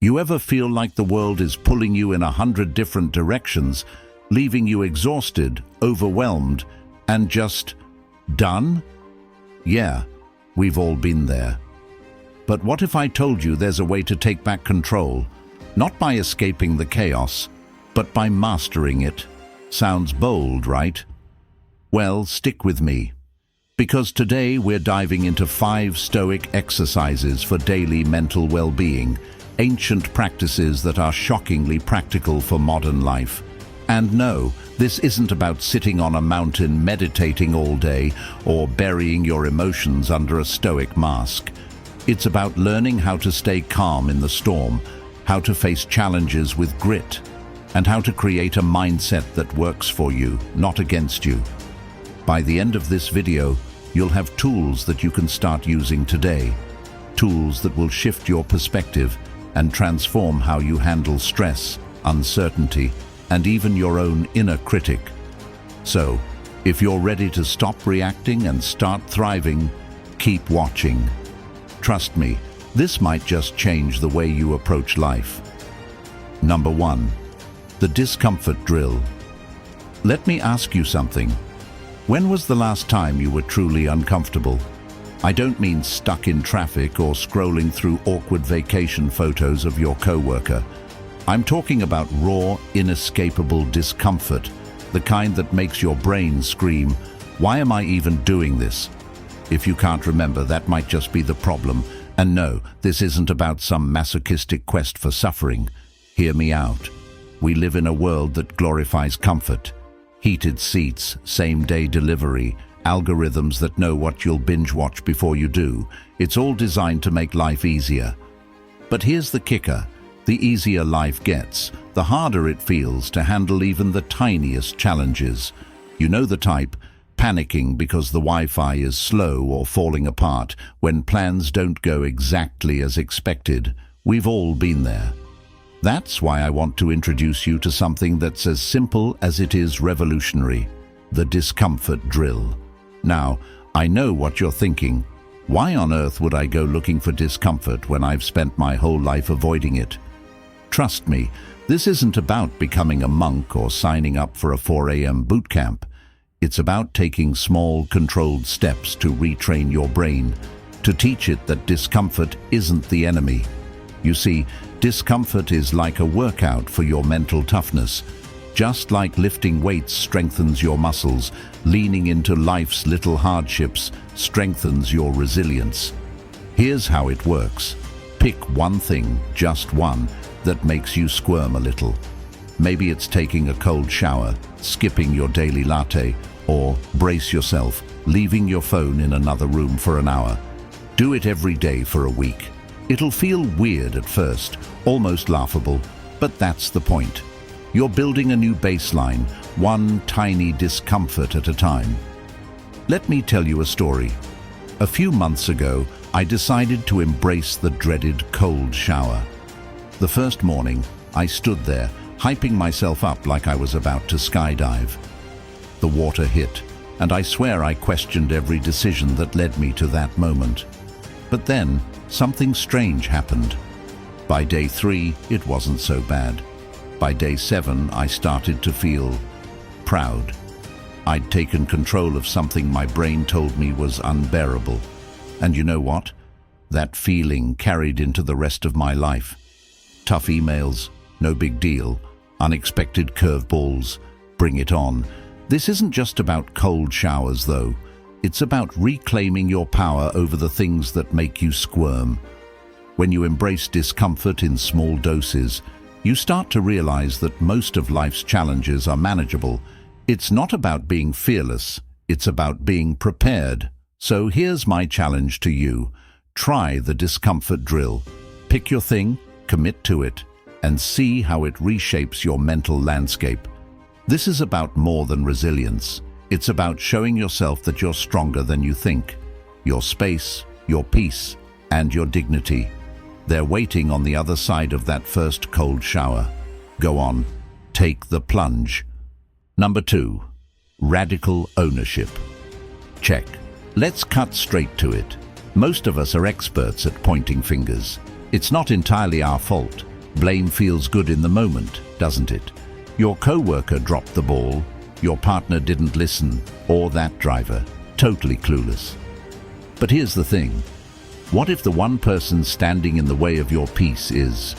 You ever feel like the world is pulling you in 100 different directions, leaving you exhausted, overwhelmed, and just done? Yeah, we've all been there. But what if I told you there's a way to take back control, not by escaping the chaos, but by mastering it? Sounds bold, right? Well, stick with me, because today we're diving into 5 Stoic exercises for daily mental well-being, ancient practices that are shockingly practical for modern life. And no, this isn't about sitting on a mountain meditating all day or burying your emotions under a Stoic mask. It's about learning how to stay calm in the storm, how to face challenges with grit, and how to create a mindset that works for you, not against you. By the end of this video, you'll have tools that you can start using today, tools that will shift your perspective and transform how you handle stress, uncertainty, and even your own inner critic. So, if you're ready to stop reacting and start thriving, keep watching. Trust me, this might just change the way you approach life. Number 1. The discomfort drill. Let me ask you something. When was the last time you were truly uncomfortable? I don't mean stuck in traffic or scrolling through awkward vacation photos of your coworker. I'm talking about raw, inescapable discomfort, the kind that makes your brain scream, "Why am I even doing this?" If you can't remember, that might just be the problem. And no, this isn't about some masochistic quest for suffering. Hear me out. We live in a world that glorifies comfort. Heated seats, same-day delivery, algorithms that know what you'll binge-watch before you do. It's all designed to make life easier. But here's the kicker. The easier life gets, the harder it feels to handle even the tiniest challenges. You know the type, panicking because the Wi-Fi is slow or falling apart, when plans don't go exactly as expected. We've all been there. That's why I want to introduce you to something that's as simple as it is revolutionary: the discomfort drill. Now, I know what you're thinking. Why on earth would I go looking for discomfort when I've spent my whole life avoiding it? Trust me, this isn't about becoming a monk or signing up for a 4 a.m. boot camp. It's about taking small, controlled steps to retrain your brain, to teach it that discomfort isn't the enemy. You see, discomfort is like a workout for your mental toughness. Just like lifting weights strengthens your muscles, leaning into life's little hardships strengthens your resilience. Here's how it works. Pick one thing, just one, that makes you squirm a little. Maybe it's taking a cold shower, skipping your daily latte, or, brace yourself, leaving your phone in another room for an hour. Do it every day for a week. It'll feel weird at first, almost laughable, but that's the point. You're building a new baseline, one tiny discomfort at a time. Let me tell you a story. A few months ago, I decided to embrace the dreaded cold shower. The first morning, I stood there, hyping myself up like I was about to skydive. The water hit, and I swear I questioned every decision that led me to that moment. But then, something strange happened. By day 3, it wasn't so bad. By day 7, I started to feel proud. I'd taken control of something my brain told me was unbearable. And you know what? That feeling carried into the rest of my life. Tough emails, no big deal. Unexpected curveballs, bring it on. This isn't just about cold showers, though. It's about reclaiming your power over the things that make you squirm. When you embrace discomfort in small doses, you start to realize that most of life's challenges are manageable. It's not about being fearless, it's about being prepared. So here's my challenge to you. Try the discomfort drill. Pick your thing, commit to it, and see how it reshapes your mental landscape. This is about more than resilience. It's about showing yourself that you're stronger than you think. Your space, your peace, and your dignity. They're waiting on the other side of that first cold shower. Go on, take the plunge. Number 2, radical ownership. Check. Let's cut straight to it. Most of us are experts at pointing fingers. It's not entirely our fault. Blame feels good in the moment, doesn't it? Your coworker dropped the ball, your partner didn't listen, or that driver, totally clueless. But here's the thing. What if the one person standing in the way of your peace is,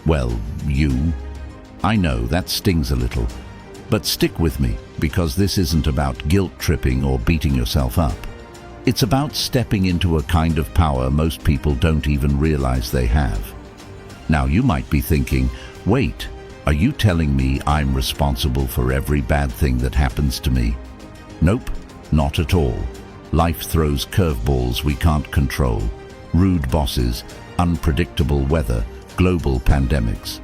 well, you? I know that stings a little, but stick with me, because this isn't about guilt-tripping or beating yourself up. It's about stepping into a kind of power most people don't even realize they have. Now you might be thinking, wait, are you telling me I'm responsible for every bad thing that happens to me? Nope, not at all. Life throws curveballs we can't control. Rude bosses, unpredictable weather, global pandemics.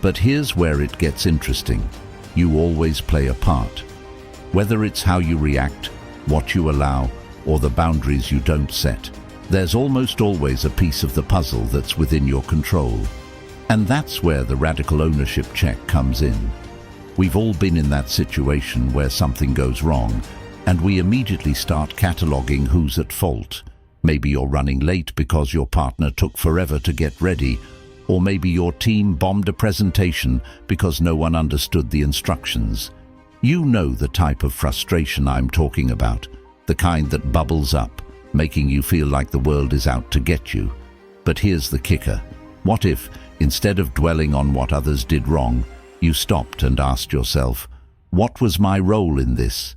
But here's where it gets interesting. You always play a part. Whether it's how you react, what you allow, or the boundaries you don't set, there's almost always a piece of the puzzle that's within your control. And that's where the radical ownership check comes in. We've all been in that situation where something goes wrong, and we immediately start cataloging who's at fault. Maybe you're running late because your partner took forever to get ready, or maybe your team bombed a presentation because no one understood the instructions. You know the type of frustration I'm talking about, the kind that bubbles up, making you feel like the world is out to get you. But here's the kicker. What if, instead of dwelling on what others did wrong, you stopped and asked yourself, what was my role in this?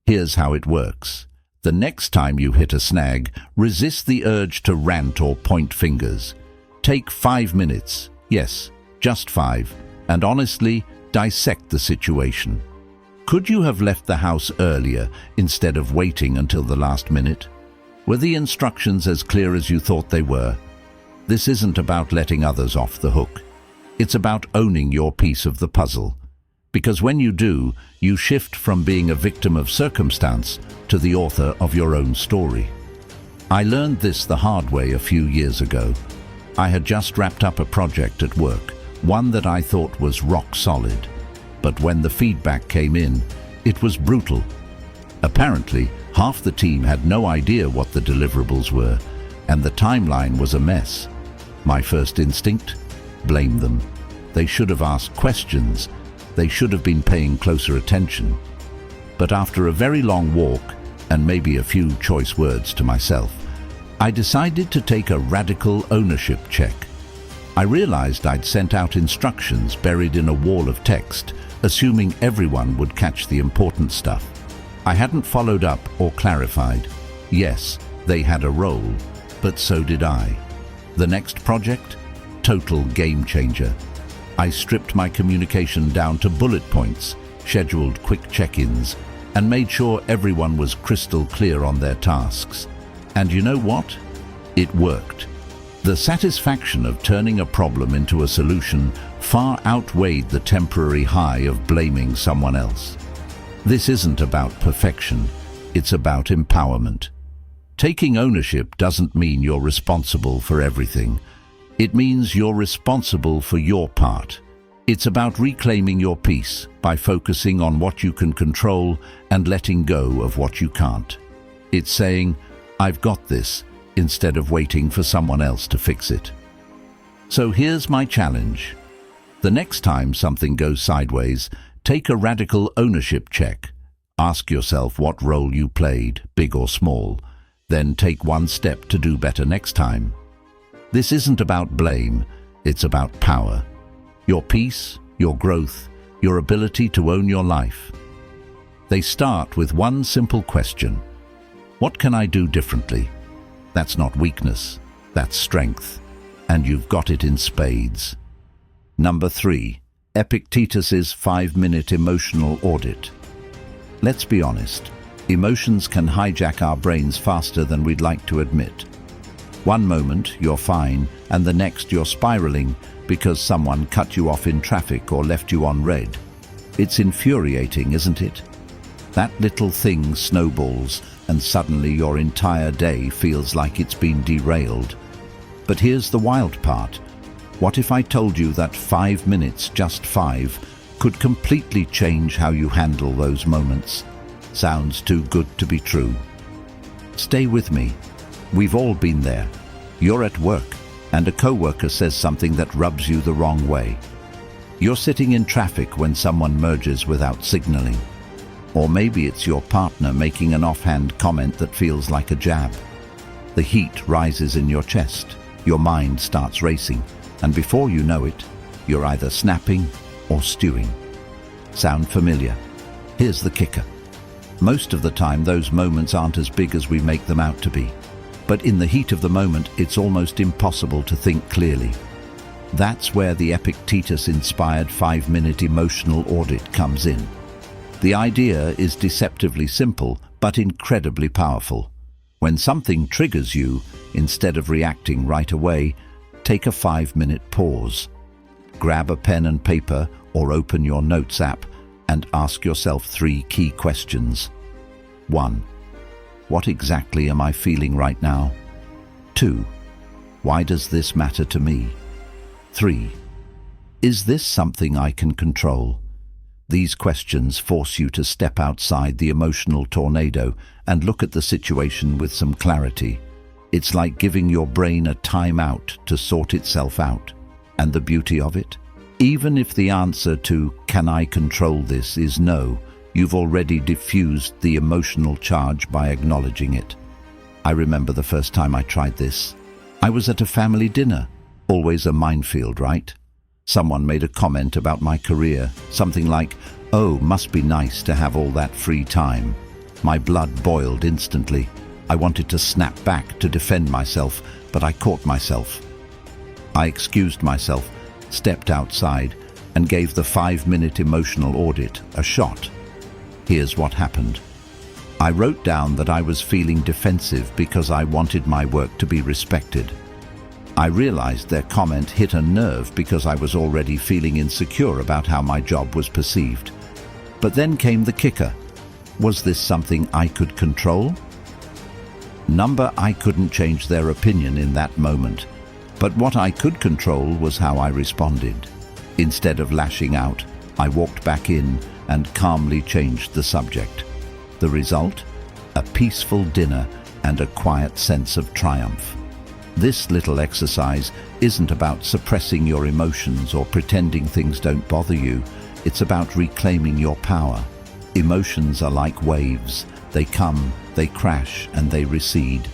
Here's how it works. The next time you hit a snag, resist the urge to rant or point fingers. Take 5 minutes, yes, just 5, and honestly, dissect the situation. Could you have left the house earlier instead of waiting until the last minute? Were the instructions as clear as you thought they were? This isn't about letting others off the hook. It's about owning your piece of the puzzle. Because when you do, you shift from being a victim of circumstance to the author of your own story. I learned this the hard way a few years ago. I had just wrapped up a project at work, one that I thought was rock solid. But when the feedback came in, it was brutal. Apparently, half the team had no idea what the deliverables were, and the timeline was a mess. My first instinct? Blame them. They should have asked questions. They should have been paying closer attention. But after a very long walk, and maybe a few choice words to myself, I decided to take a radical ownership check. I realized I'd sent out instructions buried in a wall of text, assuming everyone would catch the important stuff. I hadn't followed up or clarified. Yes, they had a role, but so did I. The next project? Total game changer. I stripped my communication down to bullet points, scheduled quick check-ins, and made sure everyone was crystal clear on their tasks. And you know what? It worked. The satisfaction of turning a problem into a solution far outweighed the temporary high of blaming someone else. This isn't about perfection, it's about empowerment. Taking ownership doesn't mean you're responsible for everything. It means you're responsible for your part. It's about reclaiming your peace by focusing on what you can control and letting go of what you can't. It's saying, I've got this, instead of waiting for someone else to fix it. So here's my challenge. The next time something goes sideways, take a radical ownership check. Ask yourself what role you played, big or small. Then take one step to do better next time. This isn't about blame, it's about power. Your peace, your growth, your ability to own your life. They start with one simple question. What can I do differently? That's not weakness, that's strength. And you've got it in spades. Number 3. Epictetus's 5-minute emotional audit. Let's be honest, emotions can hijack our brains faster than we'd like to admit. One moment you're fine, and the next you're spiraling because someone cut you off in traffic or left you on red. It's infuriating, isn't it? That little thing snowballs, and suddenly your entire day feels like it's been derailed. But here's the wild part. What if I told you that 5 minutes, just 5, could completely change how you handle those moments? Sounds too good to be true. Stay with me. We've all been there. You're at work. and a coworker says something that rubs you the wrong way. You're sitting in traffic when someone merges without signaling. Or maybe it's your partner making an offhand comment that feels like a jab. The heat rises in your chest, your mind starts racing, and before you know it, you're either snapping or stewing. Sound familiar? Here's the kicker. Most of the time, those moments aren't as big as we make them out to be. But in the heat of the moment, it's almost impossible to think clearly. That's where the Epictetus-inspired 5-minute emotional audit comes in. The idea is deceptively simple, but incredibly powerful. When something triggers you, instead of reacting right away, take a 5-minute pause. Grab a pen and paper or open your notes app and ask yourself 3 key questions. 1. What exactly am I feeling right now? 2. Why does this matter to me? 3. Is this something I can control? These questions force you to step outside the emotional tornado and look at the situation with some clarity. It's like giving your brain a time out to sort itself out. And the beauty of it? Even if the answer to "can I control this" is no, you've already diffused the emotional charge by acknowledging it. I remember the first time I tried this. I was at a family dinner. Always a minefield, right? Someone made a comment about my career, something like, "Oh, must be nice to have all that free time." My blood boiled instantly. I wanted to snap back to defend myself, but I caught myself. I excused myself, stepped outside, and gave the 5-minute emotional audit a shot. Here's what happened. I wrote down that I was feeling defensive because I wanted my work to be respected. I realized their comment hit a nerve because I was already feeling insecure about how my job was perceived. But then came the kicker. Was this something I could control? I couldn't change their opinion in that moment. But what I could control was how I responded. Instead of lashing out, I walked back in and calmly changed the subject. The result? A peaceful dinner and a quiet sense of triumph. This little exercise isn't about suppressing your emotions or pretending things don't bother you. It's about reclaiming your power. Emotions are like waves. They come, they crash, and they recede.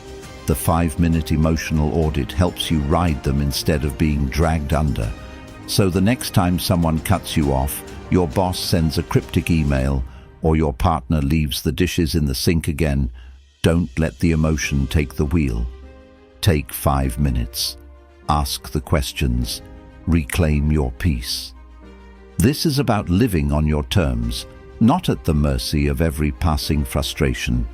The 5-minute emotional audit helps you ride them instead of being dragged under. So the next time someone cuts you off, your boss sends a cryptic email, or your partner leaves the dishes in the sink again, don't let the emotion take the wheel. Take 5 minutes. Ask the questions. Reclaim your peace. This is about living on your terms, not at the mercy of every passing frustration.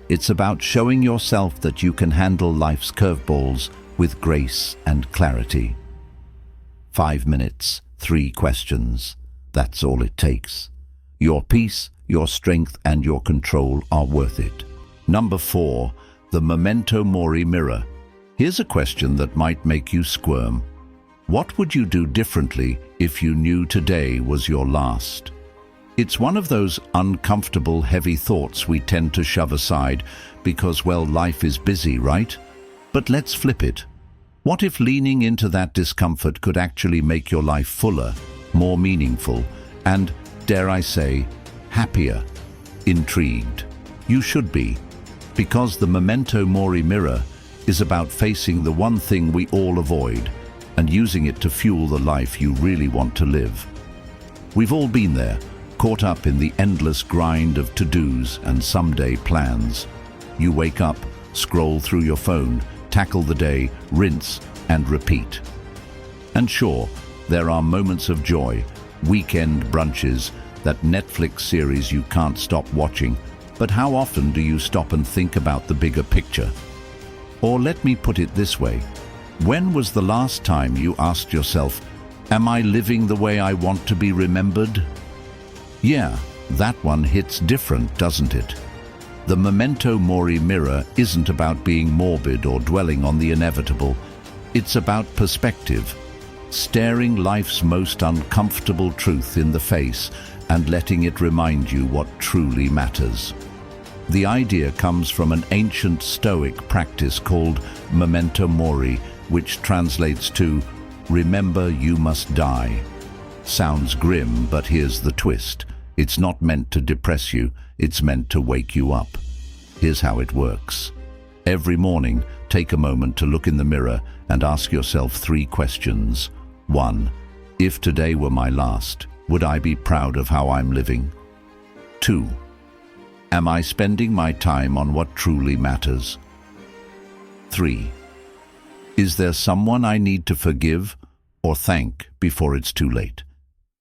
It's about showing yourself that you can handle life's curveballs with grace and clarity. 5 minutes, 3 questions. That's all it takes. Your peace, your strength, and your control are worth it. 4, the memento mori mirror. Here's a question that might make you squirm. What would you do differently if you knew today was your last? It's one of those uncomfortable, heavy thoughts we tend to shove aside because, well, life is busy, right? But let's flip it. What if leaning into that discomfort could actually make your life fuller, more meaningful, and, dare I say, happier? Intrigued? You should be, because the memento mori mirror is about facing the one thing we all avoid and using it to fuel the life you really want to live. We've all been there, caught up in the endless grind of to-dos and someday plans. You wake up, scroll through your phone, tackle the day, rinse and repeat. And sure, there are moments of joy, weekend brunches, that Netflix series you can't stop watching, but how often do you stop and think about the bigger picture? Or let me put it this way, when was the last time you asked yourself, am I living the way I want to be remembered? Yeah, that one hits different, doesn't it? The memento mori mirror isn't about being morbid or dwelling on the inevitable. It's about perspective, staring life's most uncomfortable truth in the face and letting it remind you what truly matters. The idea comes from an ancient Stoic practice called memento mori, which translates to "Remember you must die." Sounds grim, but here's the twist. It's not meant to depress you, it's meant to wake you up. Here's how it works. Every morning, take a moment to look in the mirror and ask yourself 3 questions. 1. If today were my last, would I be proud of how I'm living? 2. Am I spending my time on what truly matters? 3. Is there someone I need to forgive or thank before it's too late?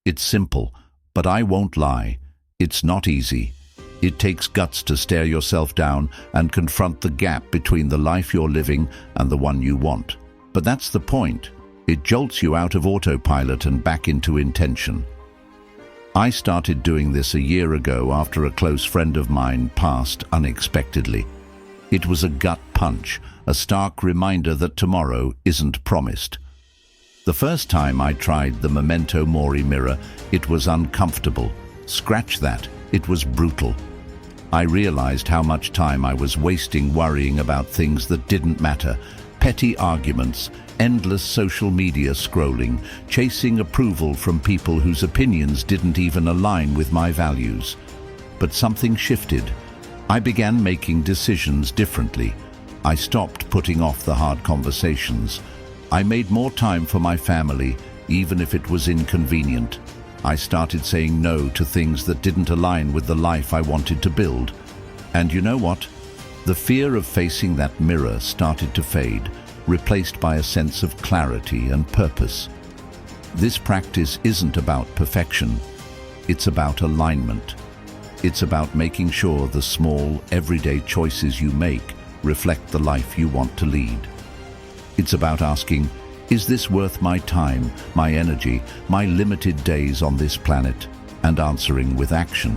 It's simple, but I won't lie. It's not easy. It takes guts to stare yourself down and confront the gap between the life you're living and the one you want. But that's the point. It jolts you out of autopilot and back into intention. I started doing this a year ago after a close friend of mine passed unexpectedly. It was a gut punch, a stark reminder that tomorrow isn't promised. The first time I tried the Memento Mori mirror, it was uncomfortable. Scratch that, it was brutal. I realized how much time I was wasting worrying about things that didn't matter. Petty arguments, endless social media scrolling, chasing approval from people whose opinions didn't even align with my values. But something shifted. I began making decisions differently. I stopped putting off the hard conversations. I made more time for my family, even if it was inconvenient. I started saying no to things that didn't align with the life I wanted to build. And you know what? The fear of facing that mirror started to fade, replaced by a sense of clarity and purpose. This practice isn't about perfection. It's about alignment. It's about making sure the small, everyday choices you make reflect the life you want to lead. It's about asking, is this worth my time, my energy, my limited days on this planet? And answering with action.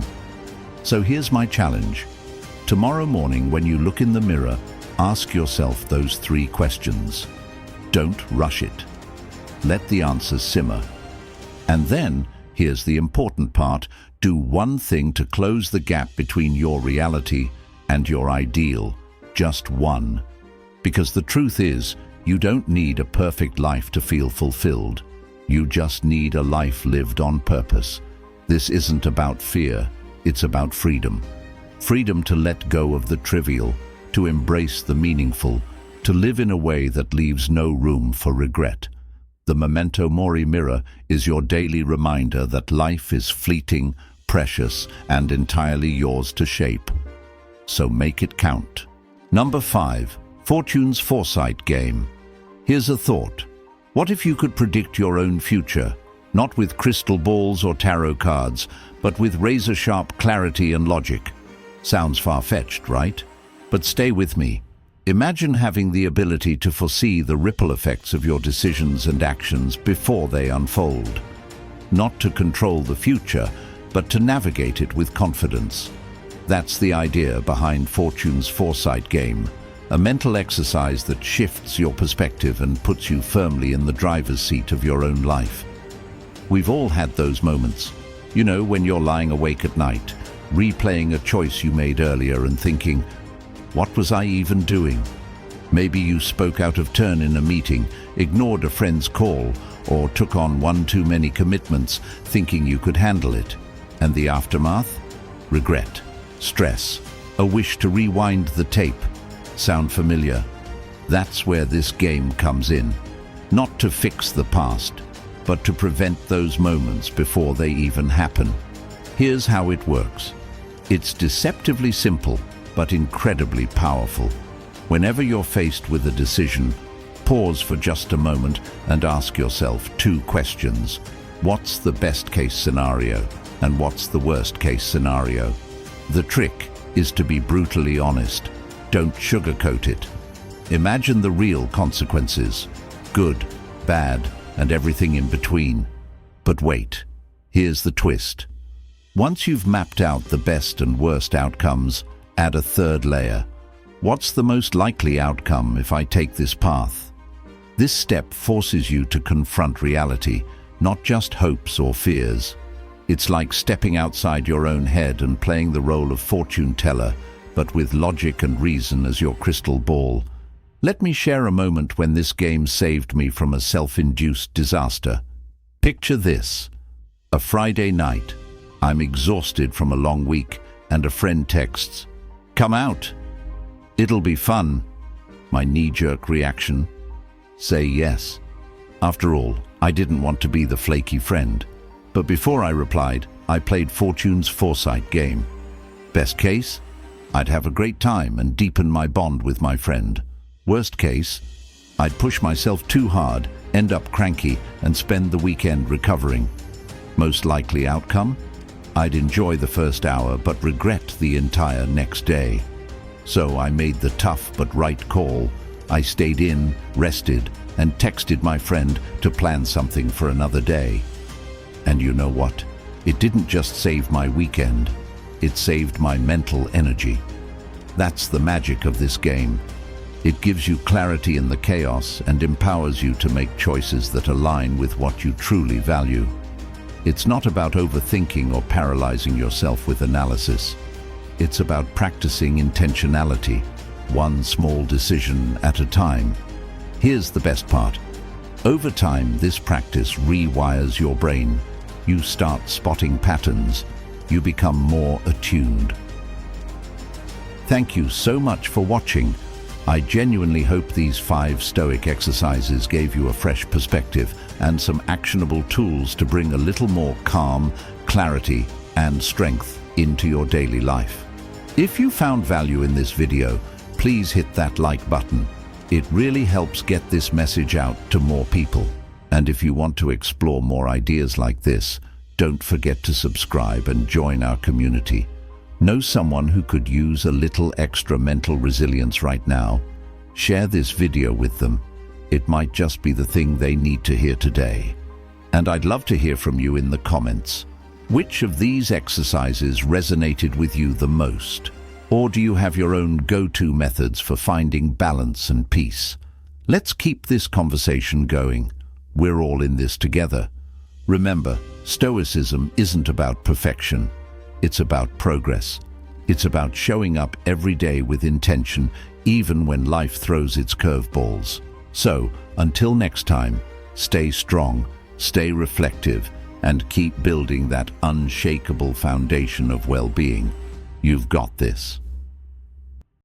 So here's my challenge. Tomorrow morning, when you look in the mirror, ask yourself those 3 questions. Don't rush it. Let the answers simmer. And then, here's the important part, do one thing to close the gap between your reality and your ideal. Just one. Because the truth is, you don't need a perfect life to feel fulfilled. You just need a life lived on purpose. This isn't about fear, it's about freedom. Freedom to let go of the trivial, to embrace the meaningful, to live in a way that leaves no room for regret. The Memento Mori mirror is your daily reminder that life is fleeting, precious, and entirely yours to shape. So make it count. Number 5. Fortune's foresight game. Here's a thought. What if you could predict your own future, not with crystal balls or tarot cards, but with razor-sharp clarity and logic? Sounds far-fetched, right? But stay with me. Imagine having the ability to foresee the ripple effects of your decisions and actions before they unfold. Not to control the future, but to navigate it with confidence. That's the idea behind Fortune's foresight game. A mental exercise that shifts your perspective and puts you firmly in the driver's seat of your own life. We've all had those moments. You know, when you're lying awake at night, replaying a choice you made earlier and thinking, what was I even doing? Maybe you spoke out of turn in a meeting, ignored a friend's call, or took on one too many commitments, thinking you could handle it. And the aftermath? Regret, stress, a wish to rewind the tape. Sound familiar? That's where this game comes in. Not to fix the past, but to prevent those moments before they even happen. Here's how it works. It's deceptively simple, but incredibly powerful. Whenever you're faced with a decision, pause for just a moment and ask yourself 2 questions. What's the best case scenario? And what's the worst case scenario? The trick is to be brutally honest. Don't sugarcoat it. Imagine the real consequences. Good, bad, and everything in between. But wait, here's the twist. Once you've mapped out the best and worst outcomes, add a 3rd layer. What's the most likely outcome if I take this path? This step forces you to confront reality, not just hopes or fears. It's like stepping outside your own head and playing the role of fortune teller, but with logic and reason as your crystal ball. Let me share a moment when this game saved me from a self-induced disaster. Picture this. A Friday night. I'm exhausted from a long week, and a friend texts, "Come out. It'll be fun." My knee-jerk reaction? Say yes. After all, I didn't want to be the flaky friend. But before I replied, I played Fortune's foresight game. Best case? I'd have a great time and deepen my bond with my friend. Worst case? I'd push myself too hard, end up cranky, and spend the weekend recovering. Most likely outcome? I'd enjoy the first hour but regret the entire next day. So I made the tough but right call. I stayed in, rested, and texted my friend to plan something for another day. And you know what? It didn't just save my weekend, it saved my mental energy. That's the magic of this game. It gives you clarity in the chaos and empowers you to make choices that align with what you truly value. It's not about overthinking or paralyzing yourself with analysis. It's about practicing intentionality, one small decision at a time. Here's the best part. Over time, this practice rewires your brain. You start spotting patterns. You become more attuned. Thank you so much for watching. I genuinely hope these 5 Stoic exercises gave you a fresh perspective and some actionable tools to bring a little more calm, clarity, and strength into your daily life. If you found value in this video, please hit that like button. It really helps get this message out to more people. And if you want to explore more ideas like this, don't forget to subscribe and join our community. Know someone who could use a little extra mental resilience right now? Share this video with them. It might just be the thing they need to hear today. And I'd love to hear from you in the comments. Which of these exercises resonated with you the most? Or do you have your own go-to methods for finding balance and peace? Let's keep this conversation going. We're all in this together. Remember, Stoicism isn't about perfection. It's about progress. It's about showing up every day with intention, even when life throws its curveballs. So, until next time, stay strong, stay reflective, and keep building that unshakable foundation of well-being. You've got this.